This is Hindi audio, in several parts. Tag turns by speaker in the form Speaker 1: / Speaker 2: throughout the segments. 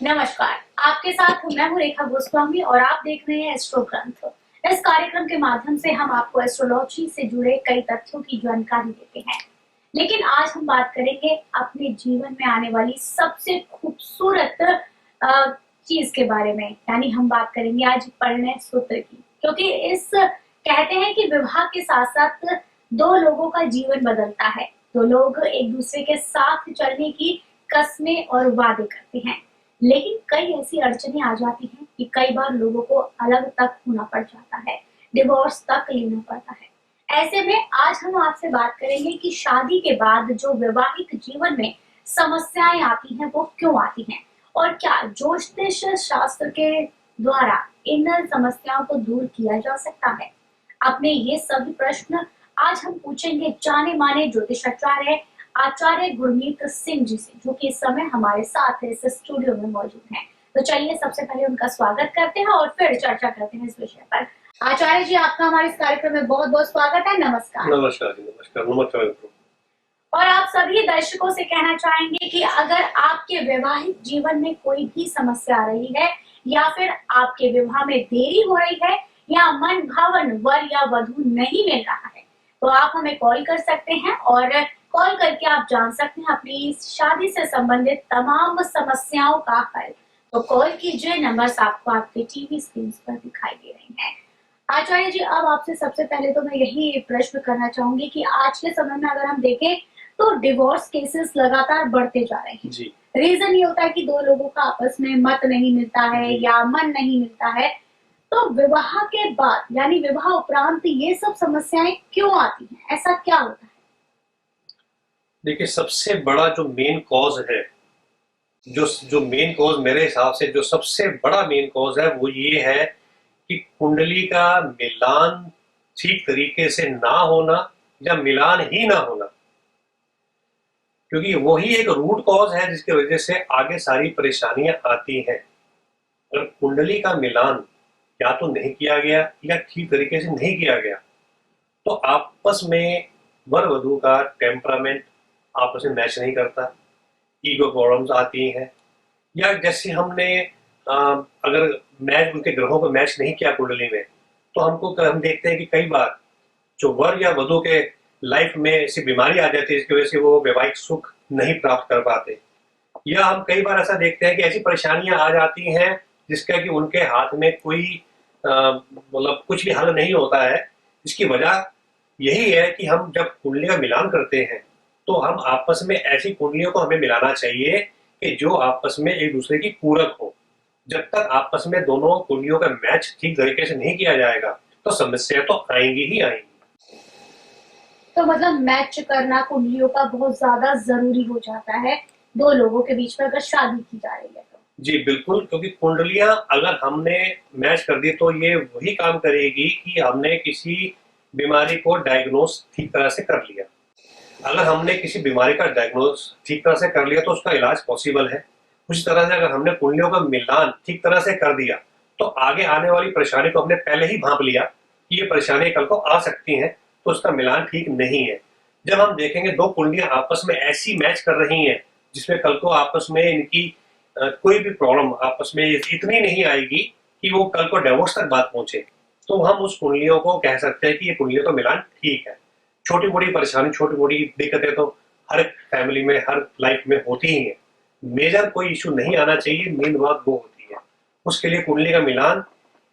Speaker 1: नमस्कार, आपके साथ मैं हूँ रेखा गोस्वामी और आप देख रहे हैं एस्ट्रो ग्रंथ। इस कार्यक्रम के माध्यम से हम आपको एस्ट्रोलॉजी से जुड़े कई तथ्यों की जानकारी देते हैं। लेकिन आज हम बात करेंगे अपने जीवन में आने वाली सबसे खूबसूरत चीज के बारे में, यानी हम बात करेंगे आज परिणय सूत्र की। क्योंकि इस कहते हैं कि विवाह के साथ साथ दो लोगों का जीवन बदलता है। दो लोग एक दूसरे के साथ चलने की कस्में और वादे करते हैं, लेकिन कई ऐसी अड़चनें आ जाती हैं कि कई बार लोगों को अलग तक होना पड़ जाता है, डिवोर्स तक लेना पड़ता है। ऐसे में आज हम आपसे बात करेंगे कि शादी के बाद जो वैवाहिक जीवन में समस्याएं आती हैं वो क्यों आती हैं और क्या ज्योतिष शास्त्र के द्वारा इन समस्याओं को दूर किया जा सकता है। अपने ये सभी प्रश्न आज हम पूछेंगे जाने माने ज्योतिषाचार्य आचार्य गुरमीत सिंह जी से, जो कि इस समय हमारे साथ इस स्टूडियो में मौजूद हैं। तो चलिए सबसे पहले उनका स्वागत करते हैं और फिर चर्चा करते हैं इस विषय पर। आचार्य जी, आपका हमारे इस कार्यक्रम में बहुत बहुत स्वागत है। नमस्कार।
Speaker 2: नमस्कार जी, नमस्कार। नमस्कार।
Speaker 1: और आप सभी दर्शकों से कहना चाहेंगे कि अगर आपके वैवाहिक जीवन में कोई भी समस्या आ रही है या फिर आपके विवाह में देरी हो रही है या मन भावन वर या वधू नहीं मिल रहा है, तो आप हमें कॉल कर सकते हैं और कॉल करके आप जान सकते हैं अपनी शादी से संबंधित तमाम समस्याओं का हल। तो कॉल कीजिए, नंबर्स आपको आपके टीवी स्क्रीन पर दिखाई दे रहे हैं। आचार्य जी, अब आपसे सबसे पहले तो मैं यही प्रश्न करना चाहूंगी कि आज के समय में अगर हम देखें तो डिवोर्स केसेस लगातार बढ़ते जा रहे हैं
Speaker 2: जी।
Speaker 1: रीजन ये होता है कि दो लोगों का आपस में मत नहीं मिलता है या मन नहीं मिलता है। तो विवाह के बाद यानी विवाह उपरांत ये सब समस्याएं क्यों आती हैं, ऐसा क्या होता है?
Speaker 2: देखिए, सबसे बड़ा जो मेन कॉज है, जो मेन कॉज मेरे हिसाब से जो सबसे बड़ा मेन कॉज है वो ये है कि कुंडली का मिलान ठीक तरीके से ना होना या मिलान ही ना होना, क्योंकि वही एक रूट कॉज है जिसकी वजह से आगे सारी परेशानियां आती हैं। अगर कुंडली का मिलान या तो नहीं किया गया या ठीक तरीके से नहीं किया गया तो आपस में वर वधू का टेम्परामेंट आपस में मैच नहीं करता, ईगो प्रॉब्लम्स आती हैं। या जैसे हमने अगर मैच उनके ग्रहों को मैच नहीं किया कुंडली में, तो हम देखते हैं कि कई बार जो वर या वधू के लाइफ में ऐसी बीमारी आ जाती है जिसकी वजह से वो वैवाहिक सुख नहीं प्राप्त कर पाते। या हम कई बार ऐसा देखते हैं कि ऐसी परेशानियां आ जाती हैं जिसका कि उनके हाथ में कोई मतलब कुछ भी हल नहीं होता है। इसकी वजह यही है कि हम जब कुंडली का मिलान करते हैं तो हम आपस में ऐसी कुंडलियों को हमें मिलाना चाहिए कि जो आपस में एक दूसरे की पूरक हो। जब तक आपस में दोनों कुंडलियों का मैच ठीक तरीके से नहीं किया जाएगा तो समस्या तो आएंगी ही आएंगी।
Speaker 1: तो मतलब मैच करना कुंडलियों का बहुत ज्यादा जरूरी हो जाता है दो लोगों के बीच में अगर शादी की जा रही है तो।
Speaker 2: जी बिल्कुल, क्योंकि कुंडलियां अगर हमने मैच कर दी तो ये वही काम करेगी कि हमने किसी बीमारी को डायग्नोस ठीक तरह से कर लिया। अगर हमने किसी बीमारी का डायग्नोस ठीक तरह से कर लिया तो उसका इलाज पॉसिबल है। उसी तरह से अगर हमने कुंडलियों का मिलान ठीक तरह से कर दिया तो आगे आने वाली परेशानी को हमने पहले ही भांप लिया कि ये परेशानी कल को आ सकती हैं, तो उसका मिलान ठीक नहीं है। जब हम देखेंगे दो कुंडलियां आपस में ऐसी मैच कर रही हैं जिसमें कल को आपस में इनकी कोई भी प्रॉब्लम आपस में इतनी नहीं आएगी कि वो कल को डिवोर्स तक बात पहुंचे, तो हम उस कुंडलियों को कह सकते हैं कि ये कुंडलियों का मिलान ठीक है। छोटी मोटी परेशानी, छोटी मोटी दिक्कतें तो हर फैमिली में, हर लाइफ में होती ही है। मेजर कोई इशू नहीं आना चाहिए, मेन बात वो होती है। उसके लिए कुंडली का मिलान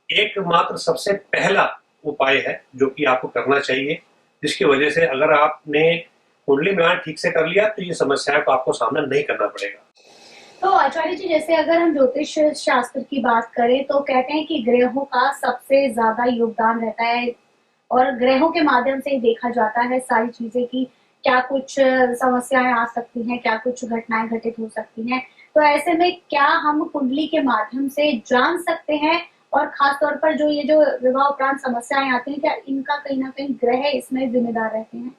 Speaker 2: एकमात्र सबसे पहला उपाय है जो कि आपको करना चाहिए, जिसकी वजह से अगर आपने कुंडली मिलान ठीक से कर लिया तो ये समस्या को आपको सामना नहीं करना पड़ेगा।
Speaker 1: तो आचार्य जी, जैसे अगर हम ज्योतिष शास्त्र की बात करें तो कहते हैं कि ग्रहों का सबसे ज्यादा योगदान रहता है और ग्रहों के माध्यम से ही देखा जाता है सारी चीजें की क्या कुछ समस्याएं आ सकती हैं, क्या कुछ घटनाएं घटित हो सकती हैं। तो ऐसे में क्या हम कुंडली के माध्यम से जान सकते हैं और खास तौर पर जो ये जो विवाह उपरांत समस्याएं आती हैं, क्या इनका कहीं ना कहीं ग्रह इसमें जिम्मेदार रहते हैं?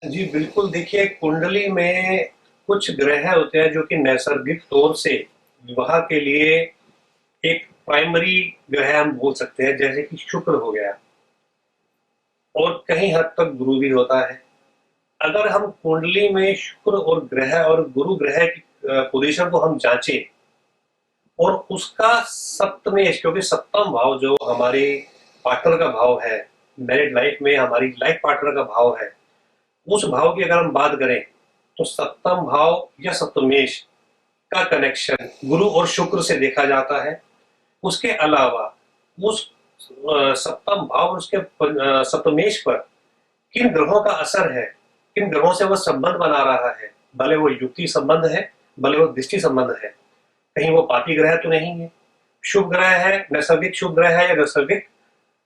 Speaker 2: जी बिल्कुल, देखिए कुंडली में कुछ ग्रह होते हैं जो कि नैसर्गिक तौर से विवाह के लिए एक प्राइमरी ग्रह हम बोल सकते हैं, जैसे कि शुक्र हो गया और कहीं हद तक गुरु भी होता है। अगर हम कुंडली में शुक्र और ग्रह और गुरु ग्रह की पोजीशन को हम जांचें और उसका सप्तमेश, क्योंकि सप्तम भाव जो हमारी पार्टनर का भाव है, मैरिड लाइफ में हमारी लाइफ पार्टनर का भाव है, उस भाव की अगर हम बात करें तो सप्तम भाव या सप्तमेश का कनेक्शन गुरु और शुक्र से देखा जाता है। उसके अलावा उस सप्तम भाव और उसके सप्तमेश पर किन ग्रहों का असर है, किन ग्रहों से वह संबंध बना रहा है, भले वो युक्ति संबंध है, भले वो दृष्टि संबंध है, कहीं वो पापी ग्रह तो नहीं है, शुभ ग्रह है, नैसर्गिक शुभ ग्रह है या नैसर्गिक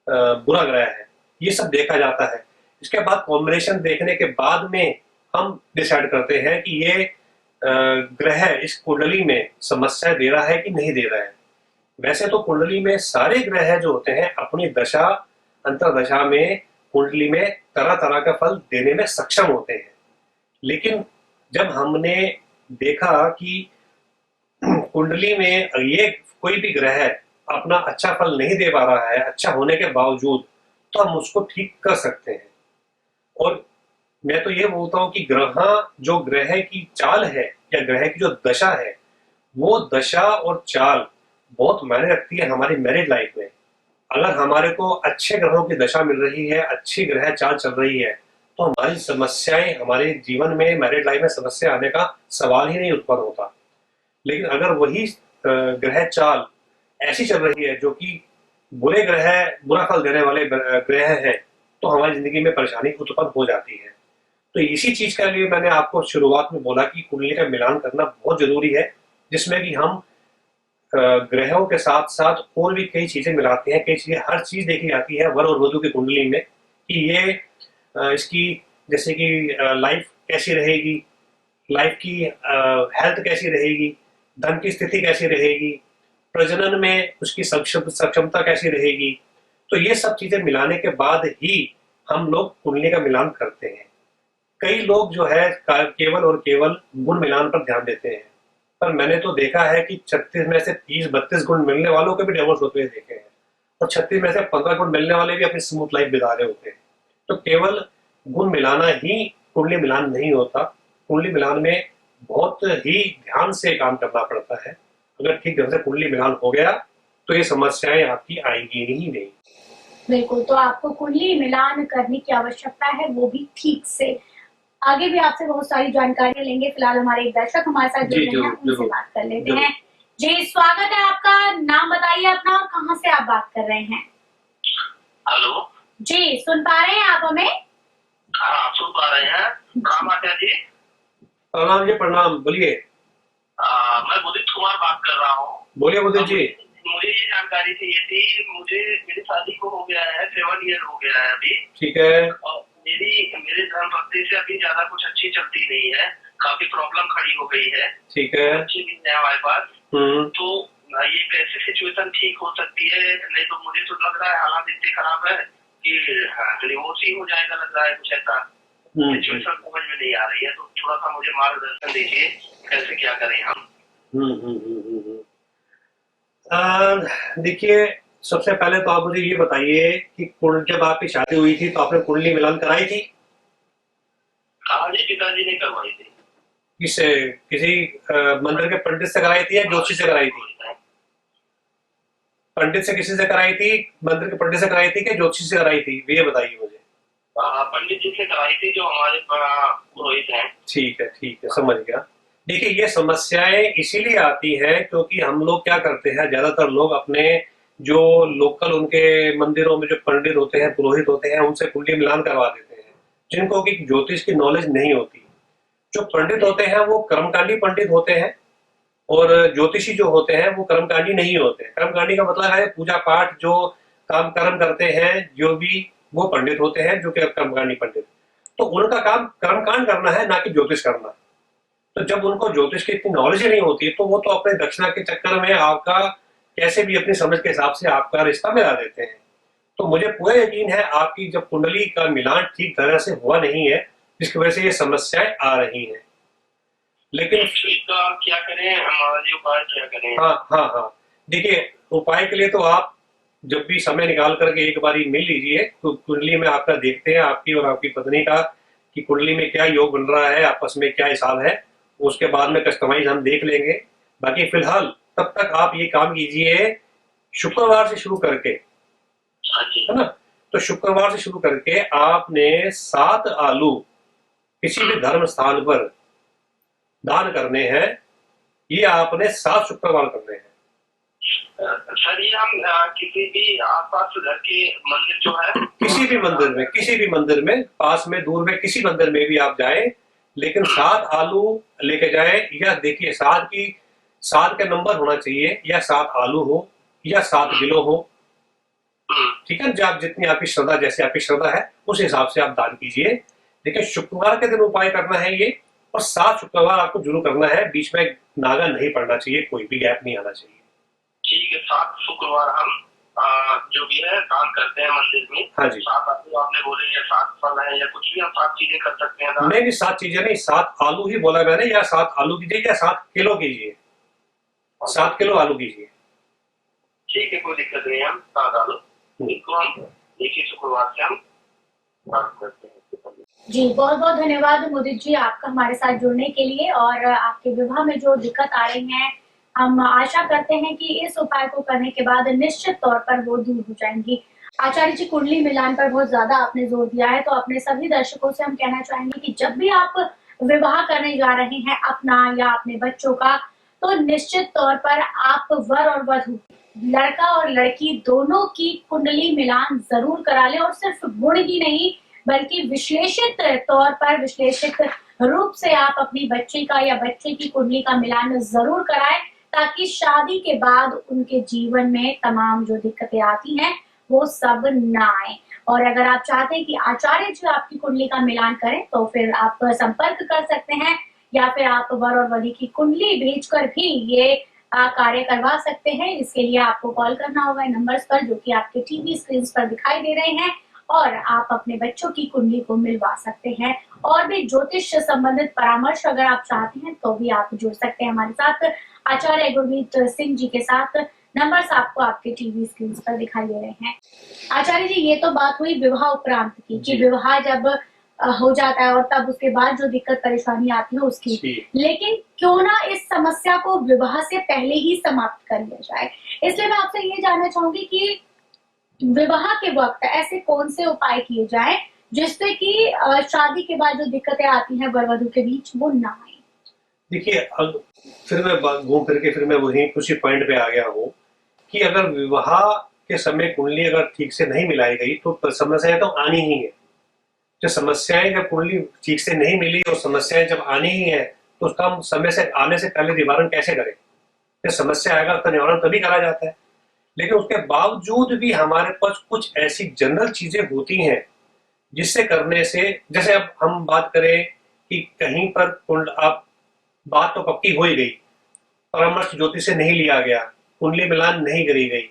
Speaker 2: बुरा ग्रह है, ये सब देखा जाता है। इसके बाद कॉम्बिनेशन देखने के बाद में हम डिसाइड करते हैं कि ये ग्रह इस कुंडली में समस्या दे रहा है कि नहीं दे रहा है। वैसे तो कुंडली में सारे ग्रह जो होते हैं अपनी दशा अंतरदशा में कुंडली में तरह तरह का फल देने में सक्षम होते हैं, लेकिन जब हमने देखा कि कुंडली में ये कोई भी ग्रह अपना अच्छा फल नहीं दे पा रहा है अच्छा होने के बावजूद, तो हम उसको ठीक कर सकते हैं। और मैं तो ये बोलता हूँ कि ग्रह की चाल है या ग्रह की जो दशा है, वो दशा और चाल बहुत मायने रखती है हमारी मैरिज लाइफ में। अगर हमारे को अच्छे ग्रहों की दशा मिल रही है, अच्छी ग्रह चाल चल रही है, तो हमारी समस्याएं, हमारे जीवन में मैरिज लाइफ में समस्या आने का सवाल ही नहीं उत्पन्न होता। लेकिन अगर वही ग्रह चाल ऐसी चल रही है जो कि बुरा फल देने वाले ग्रह है, तो हमारी जिंदगी में परेशानी उत्पन्न हो जाती है। तो इसी चीज के लिए मैंने आपको शुरुआत में बोला कि कुंडली का मिलान करना बहुत जरूरी है, जिसमें कि हम ग्रहों के साथ साथ और भी कई चीजें मिलाते हैं, कई चीजें, हर चीज देखी जाती है वर और वधु की कुंडली में कि ये इसकी जैसे कि लाइफ कैसी रहेगी, लाइफ की हेल्थ कैसी रहेगी, धन की स्थिति कैसी रहेगी, प्रजनन में उसकी सक्षमता कैसी रहेगी। तो ये सब चीजें मिलाने के बाद ही हम लोग कुंडली का मिलान करते हैं। कई लोग जो है केवल और केवल गुण मिलान पर ध्यान देते हैं, पर मैंने तो देखा है कि 36 में से 30-32 गुण मिलने वालों के भी डिवोर्स होते हुए देखे हैं, और 36 में से 15 गुण मिलने वाले भी अपनी स्मूथ लाइफ बिता रहे होते हैं। तो केवल गुण मिलाना ही कुंडली मिलान नहीं होता। कुंडली मिलान में बहुत ही ध्यान से काम करना पड़ता है। अगर ठीक ढंग से कुंडली मिलान हो गया तो ये समस्याएं आपकी आएंगी ही नहीं।
Speaker 1: बिल्कुल, तो आपको कुंडली मिलान करने की आवश्यकता है, वो भी ठीक से। आगे भी आपसे बहुत सारी जानकारी लेंगे। फिलहाल हमारे एक दर्शक हमारे साथ जुड़ रहे हैं, उनसे बात कर लेते हैं। जी, स्वागत है आपका। नाम बताइए अपना और कहाँ से आप बात कर रहे हैं?
Speaker 3: हेलो
Speaker 1: जी, सुन पा रहे हैं आप हमें?
Speaker 3: हाँ, सुन पा रहे हैं। प्रणाम आचार्य जी।
Speaker 2: प्रणाम जी, प्रणाम। बोलिए।
Speaker 3: मैं उदित कुमार बात कर रहा हूँ।
Speaker 2: बोलिए उदित जी।
Speaker 3: मुझे ये जानकारी चाहिए थी। मेरी शादी को हो गया है, 7 ईयर हो गया है अभी।
Speaker 2: ठीक है।
Speaker 3: और मेरे धर्म पत्नी से अभी ज्यादा कुछ अच्छी चलती नहीं है, काफी प्रॉब्लम खड़ी हो गई है। ठीक है। अच्छी नहीं है हमारे पास। तो ये कैसे सिचुएशन ठीक हो सकती है? नहीं तो मुझे तो लग रहा है हालात इतने खराब है कि डिवोर्स ही हो जाएगा, लग रहा है कुछ ऐसा। सिचुएशन समझ में नहीं आ रही है, तो थोड़ा सा मुझे मार्गदर्शन दीजिए, कैसे क्या करें हम।
Speaker 2: देखिए, सबसे पहले तो आप मुझे ये बताइए कि जब आपकी शादी हुई थी तो आपने कुंडली मिलान कराई थी?
Speaker 3: हाँ जी, पिताजी ने करवाई थी।
Speaker 2: किसी मंदिर के पंडित से कराई थी या ज्योतिषी से कराई थी? पंडित से किसी से कराई थी, मंदिर के पंडित से कराई थी कि ज्योतिषी से कराई थी, ये बताइए मुझे।
Speaker 3: पंडित जी से कराई थी, जो हमारे पुरोहित हैं। ठीक
Speaker 2: है, समझ गया। देखिए, ये समस्याएं इसीलिए आती हैं क्योंकि हम लोग क्या करते हैं, ज्यादातर लोग अपने जो लोकल उनके मंदिरों में जो पंडित होते हैं, पुरोहित होते हैं, उनसे कुंडली मिलान करवा देते हैं, जिनको कि ज्योतिष की नॉलेज नहीं होती। जो पंडित होते हैं वो कर्मकांडी पंडित होते हैं, और ज्योतिषी जो होते हैं वो कर्मकांडी नहीं होते। कर्मकांडी का मतलब है पूजा पाठ जो काम कर्म करते हैं, जो भी वो पंडित होते हैं, जो कि कर्मकांडी पंडित। तो उनका काम कर्मकांड करना है, ना कि ज्योतिष करना। तो जब उनको ज्योतिष की इतनी नॉलेज ही नहीं होती, तो वो तो अपने दक्षिणा के चक्कर में आपका कैसे भी अपनी समझ के हिसाब से आपका रिश्ता मिला देते हैं। तो मुझे पूरा यकीन है आपकी जब कुंडली का मिलान ठीक तरह से हुआ नहीं है, जिसकी वजह से ये समस्याएं आ रही हैं। लेकिन
Speaker 3: क्या करें, हमारे उपाय क्या करें?
Speaker 2: हाँ, देखिए, उपाय के लिए तो आप जब भी समय निकाल करके एक बारी मिल लीजिए, तो कुंडली में आपका देखते हैं आपकी और आपकी पत्नी का कि कुंडली में क्या योग बन रहा है, आपस में क्या हिसाब है, उसके बाद में कस्टमाइज हम देख लेंगे। बाकी फिलहाल तब तक आप ये काम कीजिए शुक्रवार से शुरू करके, है ना। तो शुक्रवार से शुरू करके आपने 7 आलू किसी भी धर्म स्थान पर दान करने हैं। ये आपने 7 शुक्रवार करने हैं।
Speaker 3: सर ये हम किसी भी आसपास घर के मंदिर जो है,
Speaker 2: किसी भी मंदिर में पास में दूर में किसी मंदिर में भी आप जाए, लेकिन 7 आलू लेके जाए। या देखिए 7 का नंबर होना चाहिए, या 7 आलू हो या 7 किलो हो, ठीक है। जब जितनी आपकी श्रद्धा, जैसे आपकी श्रद्धा है उस हिसाब से आप दान कीजिए। लेकिन शुक्रवार के दिन उपाय करना है ये, और 7 शुक्रवार आपको जरूर करना है। बीच में नागा नहीं पड़ना चाहिए, कोई भी गैप नहीं आना चाहिए।
Speaker 3: ठीक है, 7 शुक्रवार हम जो भी है दान करते हैं मंदिर में।
Speaker 2: हाँ जी।
Speaker 3: 7 आलू आपने बोले, या 7 फल है, या कुछ भी हम 7 चीजें कर सकते हैं दान?
Speaker 2: नहीं 7 चीजें नहीं, 7 आलू ही बोला मैंने। या 7 आलू कीजिए या 7 किलो कीजिए, 7 किलो आलू कीजिए।
Speaker 3: ठीक है, कोई दिक्कत नहीं है। हम 7 आलू इनको हम एक ही शुक्रवार से हम दान करते हैं।
Speaker 1: जी बहुत बहुत धन्यवाद मुदित जी आपका हमारे साथ जुड़ने के लिए। और आपके विवाह में जो दिक्कत आ रही है, हम आशा करते हैं कि इस उपाय को करने के बाद निश्चित तौर पर वो दूर हो जाएंगी। आचार्य जी, कुंडली मिलान पर बहुत ज्यादा आपने जोर दिया है, तो अपने सभी दर्शकों से हम कहना चाहेंगे कि जब भी आप विवाह करने जा रहे हैं अपना या अपने बच्चों का, तो निश्चित तौर पर आप वर और वधू, लड़का और लड़की दोनों की कुंडली मिलान जरूर करा लें। और सिर्फ गुण ही नहीं, बल्कि विश्लेषित तौर पर, विश्लेषित रूप से आप अपनी बच्ची का या बच्चे की कुंडली का मिलान जरूर कराएं, ताकि शादी के बाद उनके जीवन में तमाम जो दिक्कतें आती हैं वो सब ना आए। और अगर आप चाहते हैं कि आचार्य जी आपकी कुंडली का मिलान करें, तो फिर आप संपर्क कर सकते हैं, या फिर आप वर और वधू की कुंडली भेजकर भी ये कार्य करवा सकते हैं। इसके लिए आपको कॉल करना होगा इन नंबर्स पर जो कि आपके टीवी स्क्रीन पर दिखाई दे रहे हैं, और आप अपने बच्चों की कुंडली को मिलवा सकते हैं। और भी ज्योतिष संबंधित परामर्श अगर आप चाहते हैं तो भी आप जुड़ सकते हैं हमारे साथ आचार्य गुरमीत सिंह जी के साथ। नंबर्स आपको आपके टीवी स्क्रीन पर दिखाई दे रहे हैं। आचार्य जी, ये तो बात हुई विवाह उपरांत की, कि विवाह जब हो जाता है और तब उसके बाद जो दिक्कत परेशानी आती है उसकी, लेकिन क्यों ना इस समस्या को विवाह से पहले ही समाप्त कर लिया जाए। इसलिए मैं आपसे ये जानना चाहूंगी कि विवाह के वक्त ऐसे कौन से उपाय किए जाएं जिससे कि शादी के बाद जो दिक्कतें आती हैं वर वधू के बीच वो ना आए।
Speaker 2: देखिए फिर मैं घूम फिर के फिर मैं वही उसी पॉइंट पे आ गया हूँ कि अगर विवाह के समय कुंडली अगर ठीक से नहीं मिलाई गई तो समस्याएं तो आनी ही है। जो समस्याएं जब कुंडली ठीक से नहीं मिली और समस्याएं जब आनी ही है, तो उसका हम समय से आने से पहले निवारण कैसे करें? जब समस्या आएगा उसका निवारण तभी करा जाता है। लेकिन उसके बावजूद भी हमारे पास कुछ ऐसी जनरल चीजें होती हैं जिससे करने से, जैसे अब हम बात करें कि कहीं पर कुंड आप बात तो पक्की हो ही गई, परामर्श ज्योतिष से नहीं लिया गया, कुंडली मिलान नहीं करी गई,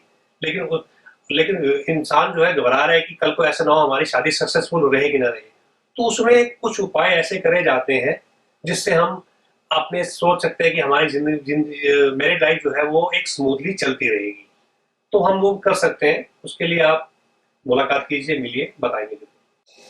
Speaker 2: लेकिन इंसान जो है घबरा रहा है कि कल को ऐसा ना हो हमारी शादी सक्सेसफुल रहे कि ना रहे, तो उसमें कुछ उपाय ऐसे करे जाते हैं जिससे हम अपने सोच सकते हैं कि हमारी जिंदगी मैरिड लाइफ जो है वो एक स्मूथली चलती रहेगी। तो हम वो कर सकते हैं। उसके लिए आप मुलाकात कीजिए, मिलिए, बताएंगे।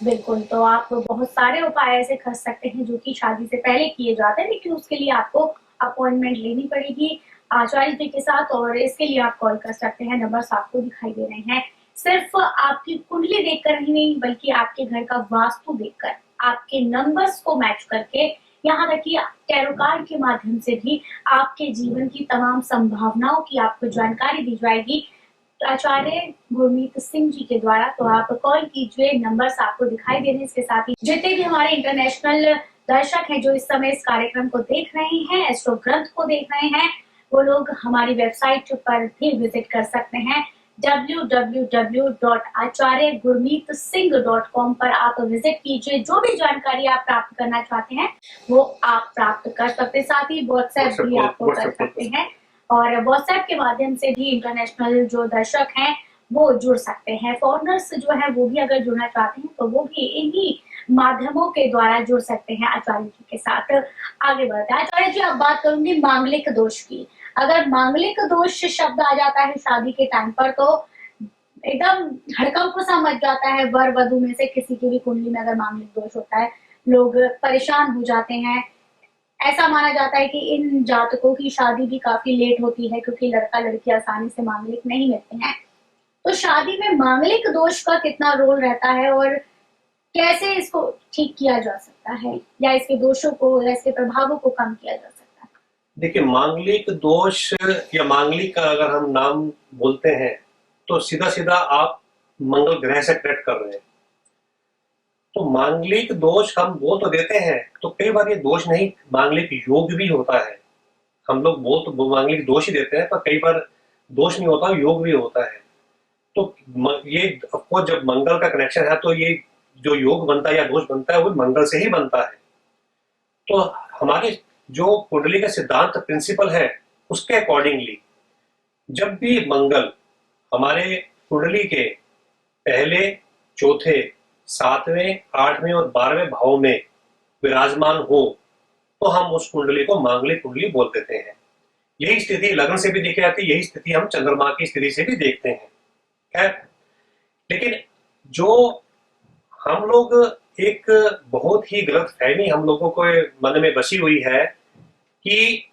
Speaker 1: बिल्कुल, तो आप बहुत सारे उपाय ऐसे कर सकते हैं जो कि शादी से पहले किए जाते हैं, लेकिन उसके लिए आपको अपॉइंटमेंट लेनी पड़ेगी आचार्य जी के साथ। और इसके लिए आप कॉल कर सकते हैं, नंबर्स आपको दिखाई दे रहे हैं। सिर्फ आपकी कुंडली देखकर ही नहीं, बल्कि आपके घर का वास्तु देखकर, आपके नंबर्स को मैच करके, यहाँ तक कि टैरो कार्ड के माध्यम से भी आपके जीवन की तमाम संभावनाओं की आपको जानकारी दी जाएगी आचार्य गुरमीत सिंह जी के द्वारा। तो आप कॉल कीजिए, नंबर्स आपको दिखाई दे रहे हैं। इसके साथ ही जितने भी हमारे इंटरनेशनल दर्शक हैं जो इस समय इस कार्यक्रम को देख रहे हैं, एस्ट्रो ग्रंथ को देख रहे हैं, वो लोग हमारी वेबसाइट पर भी विजिट कर सकते हैं। www.acharyagurmeetsingh.com पर आप विजिट कीजिए। जो भी जानकारी आप प्राप्त करना चाहते हैं वो आप प्राप्त कर सकते हैं। साथ ही व्हाट्सएप भी आपको कर सकते हैं, और व्हाट्सएप के माध्यम से भी इंटरनेशनल जो दर्शक हैं वो जुड़ सकते हैं। फॉरेनर्स जो है वो भी अगर जुड़ना चाहते हैं तो वो भी इन्हीं माध्यमों के द्वारा जुड़ सकते हैं आचार्य जी के साथ। आगे बढ़ते हैं आचार्य जी, अब बात करूंगी मांगलिक दोष की। अगर मांगलिक दोष शब्द आ जाता है शादी के टाइम पर तो एकदम हड़कंप सा मच जाता है। वर वधू में से किसी की भी कुंडली में अगर मांगलिक दोष होता है, लोग परेशान हो जाते हैं। ऐसा माना जाता है कि इन जातकों की शादी भी काफी लेट होती है क्योंकि लड़का लड़की आसानी से मांगलिक नहीं मिलते हैं। तो शादी में मांगलिक दोष का कितना रोल रहता है और कैसे इसको ठीक किया जा सकता है, या इसके दोषों को या इसके प्रभावों को कम किया जा सकता है?
Speaker 2: देखिए, मांगलिक दोष या मांगलिक का अगर हम नाम बोलते हैं तो सीधा सीधा आप मंगल ग्रह से कनेक्ट कर रहे हैं। तो मांगलिक दोष हम बोल तो देते हैं, तो कई बार ये दोष नहीं, मांगलिक योग भी होता है। हम लोग बोल तो मांगलिक दोष ही देते हैं, पर कई बार दोष नहीं होता, योग भी होता है। तो ये ऑफकोर्स जब मंगल का कनेक्शन है तो ये जो योग बनता है या दोष बनता है वो मंगल से ही बनता है। तो हमारे जो कुंडली का सिद्धांत प्रिंसिपल है उसके अकॉर्डिंगली जब भी मंगल हमारे कुंडली के पहले, चौथे, सातवें, आठवें और 12वें भाव में विराजमान हो तो हम उस कुंडली को मांगलिक कुंडली बोल देते हैं। यही स्थिति लग्न से भी देखी जाती है, यही स्थिति हम चंद्रमा की स्थिति से भी देखते हैं। खैर, लेकिन जो हम लोग एक बहुत ही गलत फहमी हम लोगों को मन में बसी हुई है कि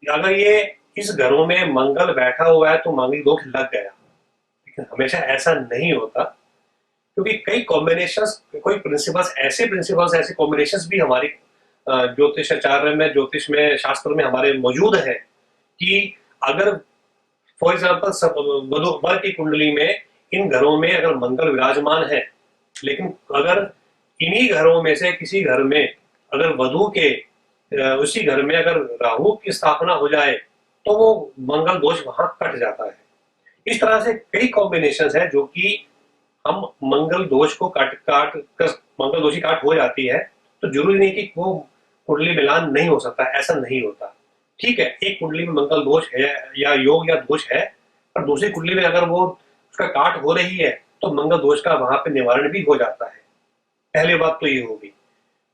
Speaker 2: अगर ये इस घरों में मंगल बैठा हुआ है तो मांगलिक दोष लग गया। लेकिन हमेशा ऐसा नहीं होता, क्योंकि कई कॉम्बिनेशंस, कोई प्रिंसिपल्स, ऐसे कॉम्बिनेशंस भी हमारी ज्योतिषाचार्य में, ज्योतिष में, शास्त्र में हमारे मौजूद है कि अगर फॉर एग्जाम्पल वधू की कुंडली में इन घरों में अगर मंगल विराजमान है, लेकिन अगर इन्हीं घरों में से किसी घर में अगर वधू के उसी घर में अगर राहु की स्थापना हो जाए तो वो मंगल दोष वहां कट जाता है। इस तरह से कई कॉम्बिनेशंस है जो कि हम मंगल दोष को काट कर मंगल दोषी काट हो जाती है। तो जरूरी नहीं कि वो कुंडली मिलान नहीं हो सकता, ऐसा नहीं होता। ठीक है, एक कुंडली में मंगल दोष है या योग या दोष है, पर दूसरी कुंडली में अगर वो उसका काट हो रही है तो मंगल दोष का वहां पे निवारण भी हो जाता है। पहली बात तो ये होगी।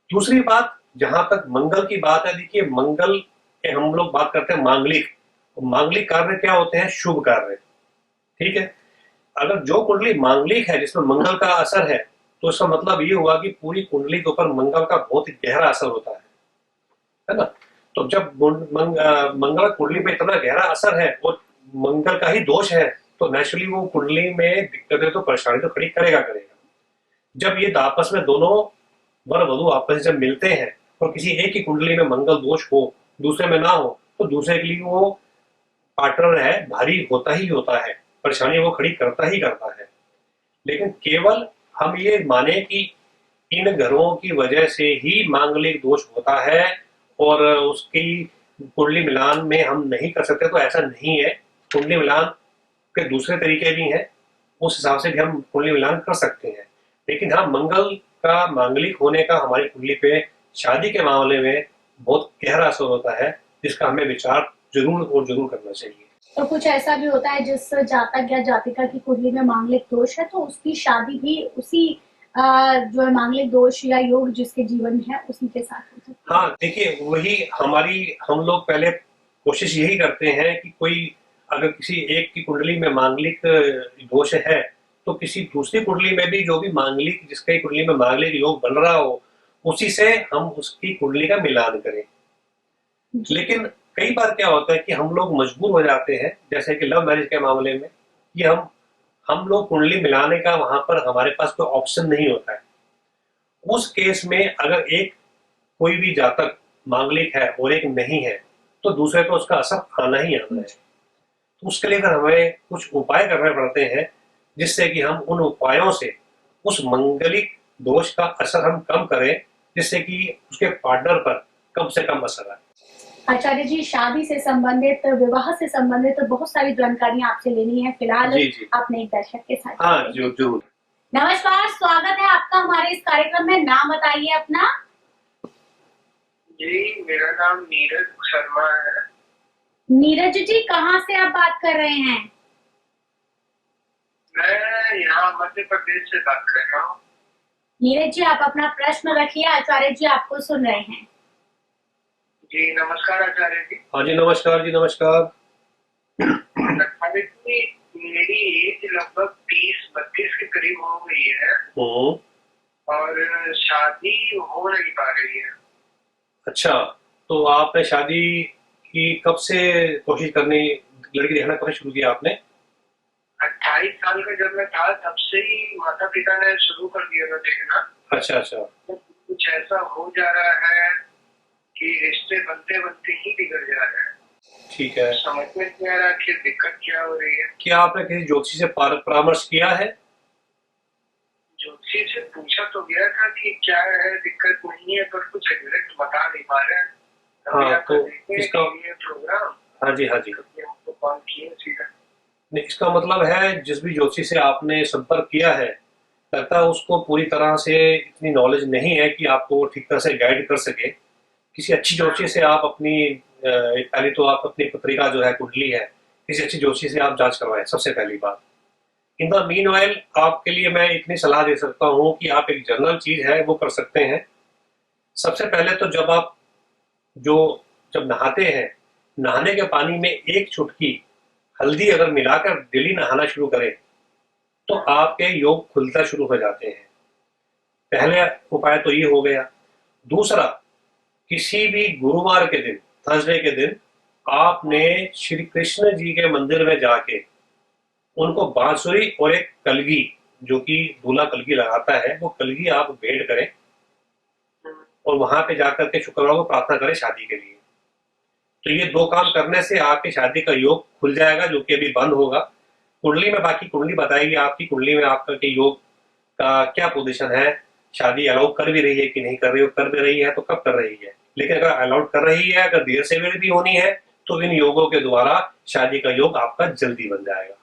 Speaker 2: दूसरी बात, जहां तक मंगल की बात है, देखिए मंगल के हम लोग बात करते हैं मांगलिक कार्य क्या होते हैं? शुभ कार्य। ठीक है, अगर जो कुंडली मांगलिक है जिसमें मंगल का असर है तो इसका मतलब ये हुआ कि पूरी कुंडली के ऊपर मंगल का बहुत ही गहरा असर होता है ना। तो जब मंगल कुंडली में इतना गहरा असर है और मंगल का ही दोष है तो नेचुरली वो कुंडली में दिक्कतें तो परेशानी तो खड़ी करेगा। जब ये आपस में दोनों वर वधु आपस में जब मिलते हैं और किसी एक ही कुंडली में मंगल दोष हो, दूसरे में ना हो, तो दूसरे के लिए वो पार्टनर है भारी होता ही होता है, परेशानी वो खड़ी करता ही करता है। लेकिन केवल हम ये माने कि इन घरों की वजह से ही मांगलिक दोष होता है और उसकी कुंडली मिलान में हम नहीं कर सकते, तो ऐसा नहीं है। कुंडली मिलान के दूसरे तरीके भी हैं, उस हिसाब से भी हम कुंडली मिलान कर सकते हैं। लेकिन हाँ, मंगल का मांगलिक होने का हमारी कुंडली पे शादी के मामले में बहुत गहरा असर होता है, जिसका हमें विचार जरूर और जरूर करना चाहिए।
Speaker 1: तो कुछ ऐसा भी होता है जिस जातक या जातिका की कुंडली में मांगलिक दोष है तो उसकी शादी भी उसी जो है मांगलिक दोष या योग जिसके जीवन में है उसी के साथ हो सकती है?
Speaker 2: हाँ, देखिए वही हम लोग पहले कोशिश यही करते हैं कि कोई अगर किसी एक की कुंडली में मांगलिक दोष है तो किसी दूसरी कुंडली में भी जो भी मांगलिक, जिसकी कुंडली में मांगलिक योग बन रहा हो, उसी से हम उसकी कुंडली का मिलान करें। लेकिन कई बार क्या होता है कि हम लोग मजबूर हो जाते हैं, जैसे कि लव मैरिज के मामले में, कि हम लोग कुंडली मिलाने का वहां पर हमारे पास कोई ऑप्शन नहीं होता है। उस केस में अगर एक कोई भी जातक मांगलिक है और एक नहीं है तो दूसरे को उसका असर आना ही आना है। तो उसके लिए फिर हमें कुछ उपाय करने पड़ते हैं जिससे कि हम उन उपायों से उस मंगलिक दोष का असर हम कम करें, जिससे कि उसके पार्टनर पर कम से कम असर आए।
Speaker 1: आचार्य जी, शादी से संबंधित, विवाह से संबंधित तो बहुत सारी जानकारियां आपसे लेनी है, फिलहाल अपने एक दर्शक के साथ।
Speaker 2: हाँ जरूर।
Speaker 1: नमस्कार, स्वागत है आपका हमारे इस कार्यक्रम में। नाम बताइए अपना।
Speaker 3: जी, मेरा नाम नीरज शर्मा है।
Speaker 1: नीरज जी, कहाँ से आप बात कर रहे हैं?
Speaker 3: मैं यहाँ मध्य प्रदेश से बात कर रहा हूँ।
Speaker 1: नीरज जी, आप अपना प्रश्न रखिए, आचार्य जी आपको सुन रहे हैं।
Speaker 3: जी नमस्कार आचार्य जी।
Speaker 2: हाँ जी नमस्कार जी, नमस्कार।
Speaker 3: आचार्य जी, मेरी एज लगभग 30-32 के करीब हो गई है और शादी हो नहीं पा रही है।
Speaker 2: अच्छा, तो आपने शादी की कब से कोशिश करनी, लड़की देखना कब से शुरू किया आपने?
Speaker 3: 28 साल का जब मैं था तब से ही माता पिता ने शुरू कर दिया था देखना।
Speaker 2: अच्छा अच्छा।
Speaker 3: तो कुछ ऐसा हो जा रहा है कि रिश्ते बनते बनते ही बिगड़ जा रहे हैं।
Speaker 2: ठीक है।
Speaker 3: समझ में नहीं आ रहा कि दिक्कत क्या हो रही है।
Speaker 2: क्या आपने किसी ज्योतिषी से परामर्श किया है?
Speaker 3: ज्योतिषी से पूछा तो गया था कि क्या है, दिक्कत नहीं है, पर कुछ एग्जैक्ट बता नहीं पा रहे हैं।
Speaker 2: हाँ, तो इसका
Speaker 3: प्रोग्राम।
Speaker 2: हाँ जी हाँ जी,
Speaker 3: आपको कॉल किए सीधा।
Speaker 2: नहीं, इसका मतलब है जिस भी ज्योतिषी से आपने संपर्क किया है, लगता है उसको पूरी तरह से इतनी नॉलेज नहीं है कि आपको वो ठीक तरह से गाइड कर सके। किसी अच्छी ज्योतिषी से आप अपनी पहले तो आप अपनी पत्रिका जो है, कुंडली है, किसी अच्छी ज्योतिषी से आप जांच करवाएं, सबसे पहली बात। इन द मीन वाइल आपके लिए मैं इतनी सलाह दे सकता हूँ कि आप एक जनरल चीज है वो कर सकते हैं। सबसे पहले तो जब नहाते हैं, नहाने के पानी में एक चुटकी हल्दी अगर मिलाकर डेली नहाना शुरू करें तो आपके योग खुलना शुरू हो जाते हैं। पहले उपाय तो ये हो गया। दूसरा, किसी भी गुरुवार के दिन, थर्सडे के दिन, आपने श्री कृष्ण जी के मंदिर में जाके उनको बांसुरी और एक कलगी, जो कि दूल्हा कलगी लगाता है, वो कलगी आप भेंट करें और वहां पे जाकर के शुक्रवार को प्रार्थना करें शादी के लिए। तो ये दो काम करने से आपकी शादी का योग खुल जाएगा, जो कि अभी बंद होगा। कुंडली में, बाकी कुंडली बताएगी आपकी कुंडली में आपका के योग का क्या पोजीशन है, शादी अलाउ कर भी रही है कि नहीं कर रही, कर भी रही है तो कब कर रही है। लेकिन अगर अलाउड कर रही है, अगर देर से भी होनी है, तो इन योगों के द्वारा शादी का योग आपका जल्दी बन जाएगा।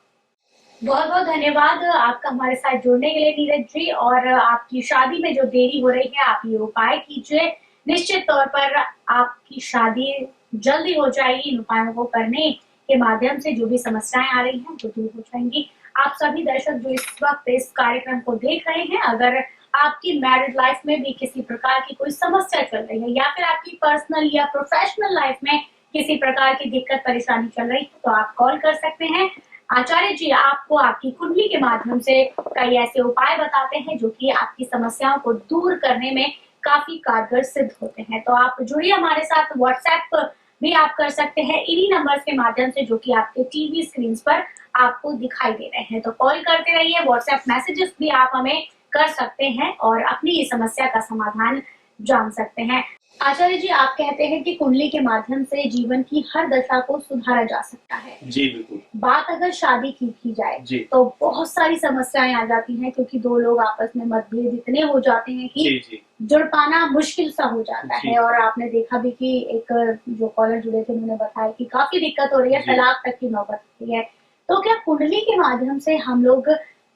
Speaker 1: बहुत बहुत धन्यवाद आपका हमारे साथ जुड़ने के लिए नीरज जी। और आपकी शादी में जो देरी हो रही है, आप ये उपाय कीजिए, निश्चित तौर पर आपकी शादी जल्दी हो जाएगी। इन उपायों को करने के माध्यम से जो भी समस्याएं आ रही हैं वो दूर हो जाएंगी। आप सभी दर्शक जो इस वक्त इस कार्यक्रम को देख रहे हैं, अगर आपकी मैरिड लाइफ में भी किसी प्रकार की कोई समस्या चल रही है या फिर आपकी पर्सनल या प्रोफेशनल लाइफ में किसी प्रकार की दिक्कत परेशानी चल रही है, तो आप कॉल कर सकते हैं। आचार्य जी आपको आपकी कुंडली के माध्यम से कई ऐसे उपाय बताते हैं जो कि आपकी समस्याओं को दूर करने में काफी कारगर सिद्ध होते हैं। तो आप जुड़िए हमारे साथ। व्हाट्सएप भी आप कर सकते हैं इन्हीं नंबर्स के माध्यम से जो कि आपके टीवी स्क्रीन पर आपको दिखाई दे रहे हैं। तो कॉल करते रहिए, व्हाट्सएप मैसेजेस भी आप हमें कर सकते हैं और अपनी इस समस्या का समाधान जान सकते हैं। आचार्य जी, आप कहते हैं कि कुंडली के माध्यम से जीवन की हर दशा को सुधारा जा सकता है।
Speaker 2: जी बिल्कुल।
Speaker 1: बात अगर शादी की जाए
Speaker 2: जी।
Speaker 1: तो बहुत सारी समस्याएं आ जाती हैं, क्योंकि दो लोग आपस में मतभेद इतने हो जाते हैं कि
Speaker 2: जी।
Speaker 1: जुड़ पाना मुश्किल सा हो जाता है। और आपने देखा भी कि एक जो कॉलर जुड़े थे उन्होंने बताया कि काफी दिक्कत हो रही है, तलाक तक की नौबत होती है। तो क्या कुंडली के माध्यम से हम लोग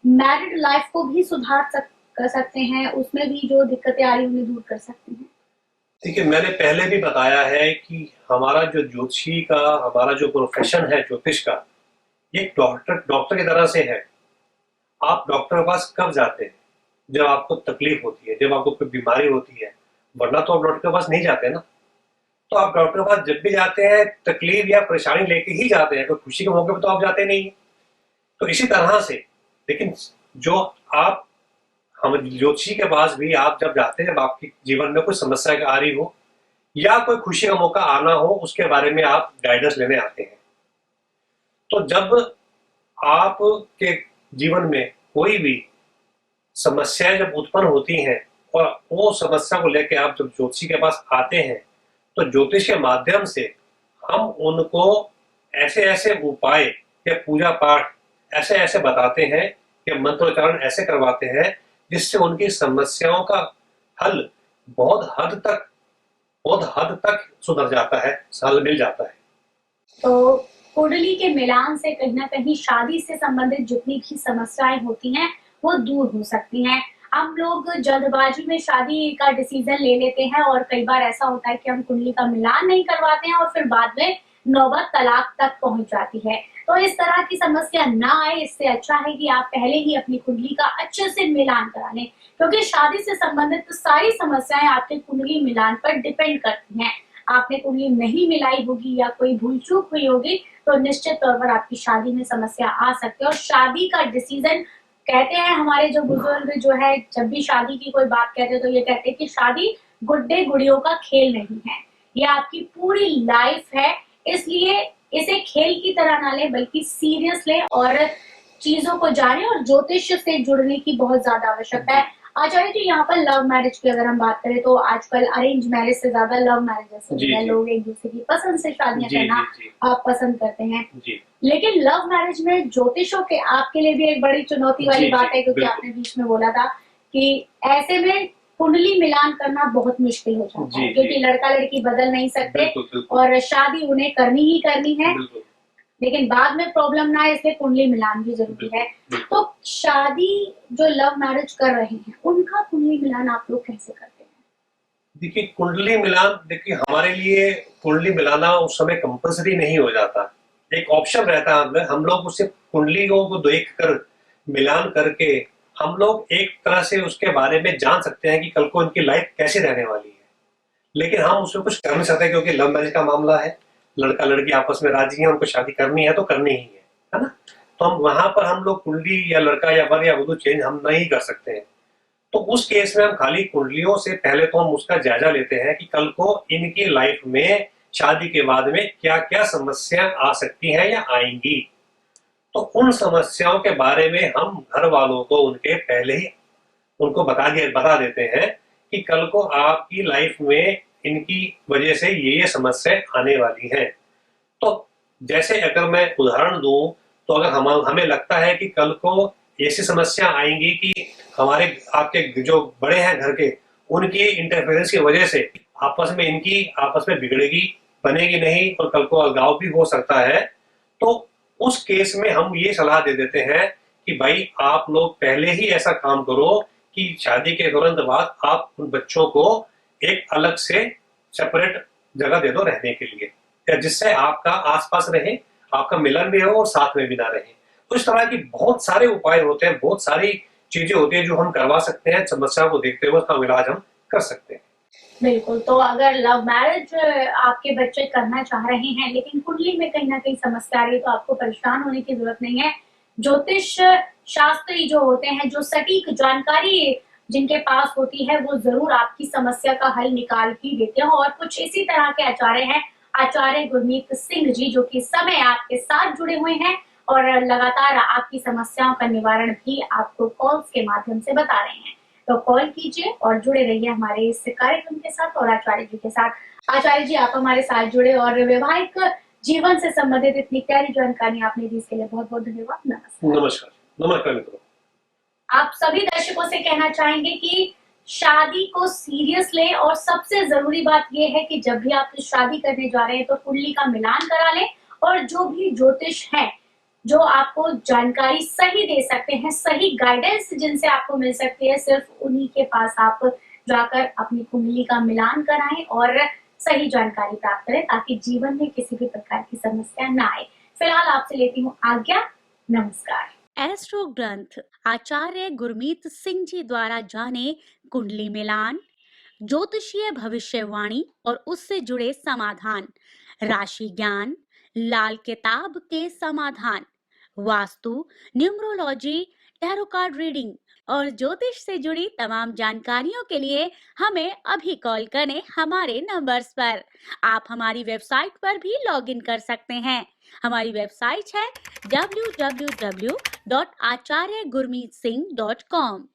Speaker 1: मैरिड लाइफ को भी सुधार कर सकते हैं, उसमें भी जो दिक्कतें आ रही उन्हें दूर कर सकते हैं?
Speaker 2: देखिए, मैंने पहले भी बताया है कि हमारा जो ज्योतिषी का, हमारा जो प्रोफेशन है ज्योतिष का, ये डॉक्टर की तरह से है। आप डॉक्टर के पास कब जाते हैं? जब आपको तकलीफ होती है, जब आपको कोई बीमारी होती है, वरना तो आप डॉक्टर के पास नहीं जाते ना। तो आप डॉक्टर के पास जब भी जाते हैं तकलीफ या परेशानी लेके ही जाते हैं, कोई खुशी के मौके पर तो आप जाते नहीं। तो इसी तरह से, लेकिन जो आप हम ज्योतिषी के पास भी आप जब जाते हैं, जब आपके जीवन में कोई समस्या आ रही हो या कोई खुशी का मौका आना हो, उसके बारे में आप गाइडेंस लेने आते हैं। तो जब आपके जीवन में कोई भी समस्याएं जब उत्पन्न होती हैं और वो समस्या को लेकर आप जब ज्योतिषी के पास आते हैं, तो ज्योतिष के माध्यम से हम उनको ऐसे ऐसे उपाय या पूजा पाठ ऐसे ऐसे बताते हैं या मंत्रोच्चारण ऐसे करवाते हैं जिससे उनकी समस्याओं का हल बहुत हद तक सुधर जाता है, हल मिल जाता है।
Speaker 1: तो कुंडली के मिलान से कहीं ना कहीं शादी से संबंधित जितनी भी समस्याएं होती हैं वो दूर हो सकती हैं। हम लोग जल्दबाजी में शादी का डिसीजन ले लेते हैं और कई बार ऐसा होता है कि हम कुंडली का मिलान नहीं करवाते हैं और फिर बाद में नौबत तलाक तक पहुंच जाती है। तो इस तरह की समस्या ना आए, इससे अच्छा है कि आप पहले ही अपनी कुंडली का अच्छे से मिलान करा लें, क्योंकि शादी से संबंधित तो सारी समस्याएं आपके कुंडली मिलान पर डिपेंड करती हैं। आपने कुंडली नहीं मिलाई होगी या कोई भूल चूक हुई होगी तो निश्चित तौर पर आपकी शादी में समस्या आ सकती है। और शादी का डिसीजन, कहते हैं हमारे जो बुजुर्ग जो है, जब भी शादी की कोई बात कहते हैं तो ये कहते हैं कि शादी गुड्डे गुड़ियों का खेल नहीं है। ये आपकी पूरी लाइफ है, इसलिए इसे खेल की तरह ना लें बल्कि सीरियस लें और चीजों को जानें। और ज्योतिष से जुड़ने की बहुत ज्यादा आवश्यकता है। आचार्य जी, यहाँ पर लव मैरिज की अगर हम बात करें तो आजकल अरेंज मैरिज से ज्यादा लव मैरिज है। लोग एक दूसरे की पसंद से शादियां करना आप पसंद करते हैं, लेकिन लव मैरिज में ज्योतिषों के आपके लिए भी एक बड़ी चुनौती वाली बात है, क्योंकि आपने बीच में बोला था कि ऐसे में कुंडली मिलान करना बहुत मुश्किल हो जाता है, क्योंकि लड़का लड़की बदल नहीं सकते और शादी उन्हें करनी ही करनी है, लेकिन बाद में प्रॉब्लम ना है, इसलिए कुंडली मिलान भी जरूरी है। तो शादी जो लव मैरिज कर रहे हैं उनका कुंडली मिलान आप लोग कैसे करते हैं?
Speaker 2: देखिए, कुंडली मिलान, देखिए हमारे लिए कुंडली मिलाना उस समय कंपल्सरी नहीं हो जाता, एक ऑप्शन रहता है। हम लोग उससे कुंडलियों को देखकर मिलान करके हम लोग एक तरह से उसके बारे में जान सकते हैं कि कल को इनकी लाइफ कैसे रहने वाली है, लेकिन हम उसमें कुछ कर नहीं सकते क्योंकि लव मैरिज का मामला है। लड़का लड़की आपस में राजी है, उनको शादी करनी है तो करनी ही है ना। तो हम वहां पर हम लोग कुंडली या लड़का या वर या वधू चेंज हम नहीं कर सकते हैं। तो उस केस में हम खाली कुंडलियों से पहले तो हम उसका जायजा लेते हैं कि कल को इनकी लाइफ में शादी के बाद में क्या क्या समस्या आ सकती है या आएंगी। तो उन समस्याओं के बारे में हम घर वालों को उनके पहले ही उनको बता देते हैं कि कल को आपकी लाइफ में इनकी वजह से ये समस्या आने वाली है। तो जैसे अगर मैं उदाहरण दूं तो अगर हमें लगता है कि कल को ऐसी समस्या आएंगी कि हमारे आपके जो बड़े हैं घर के, उनकी इंटरफेरेंस की वजह से इनकी आपस में बिगड़ेगी, बनेगी नहीं और कल को अलगाव भी हो सकता है, तो उस केस में हम ये सलाह दे देते हैं कि भाई आप लोग पहले ही ऐसा काम करो कि शादी के तुरंत बाद आप उन बच्चों को एक अलग से सेपरेट जगह दे दो रहने के लिए, या जिससे आपका आसपास रहे, आपका मिलन भी हो और साथ में भी ना रहे। तो इस तरह की बहुत सारे उपाय होते हैं, बहुत सारी चीजें होती है जो हम करवा सकते हैं। समस्या को देखते हुए उसका इलाज हम कर सकते हैं।
Speaker 1: बिल्कुल। तो अगर लव मैरिज आपके बच्चे करना चाह रहे हैं लेकिन कुंडली में कहीं ना कहीं समस्या आ रही है, तो आपको परेशान होने की जरूरत नहीं है। ज्योतिष शास्त्री जो होते हैं, जो सटीक जानकारी जिनके पास होती है, वो जरूर आपकी समस्या का हल निकाल ही देते हैं। और कुछ इसी तरह के आचार्य हैं, आचार्य गुरमीत सिंह जी, जो कि इस समय आपके साथ जुड़े हुए हैं और लगातार आपकी समस्याओं का निवारण भी आपको कॉल्स के माध्यम से बता रहे हैं। तो कॉल कीजिए और जुड़े रहिए हमारे इस कार्यक्रम के साथ और आचार्य जी के साथ। आचार्य जी, आप हमारे साथ जुड़े और वैवाहिक जीवन से संबंधित इतनी प्यारी जानकारी आपने दी, इसके लिए बहुत बहुत धन्यवाद।
Speaker 2: नमस्कार। नमस्कार मित्रों।
Speaker 1: आप सभी दर्शकों से कहना चाहेंगे कि शादी को सीरियस लें और सबसे जरूरी बात यह है कि जब भी आप शादी करने जा रहे हैं तो कुंडली का मिलान करा लें, और जो भी ज्योतिष है जो आपको जानकारी सही दे सकते हैं, सही गाइडेंस जिनसे आपको मिल सकती है, सिर्फ उन्हीं के पास आप जाकर अपनी कुंडली का मिलान कराएं और सही जानकारी प्राप्त करें, ताकि जीवन में किसी भी प्रकार की समस्या ना आए। फिलहाल आपसे लेती हूँ आज्ञा। नमस्कार।
Speaker 4: एस्ट्रो ग्रंथ आचार्य गुरमीत सिंह जी द्वारा जाने कुंडली मिलान, ज्योतिषीय भविष्यवाणी और उससे जुड़े समाधान, राशि ज्ञान, लाल किताब के समाधान, vastu, numerology, tarot card reading और ज्योतिष से जुड़ी तमाम जानकारियों के लिए हमें अभी कॉल करें हमारे नंबर्स पर। आप हमारी वेबसाइट पर भी लॉगिन कर सकते हैं। हमारी वेबसाइट है www.acharyagurmeetsingh.com।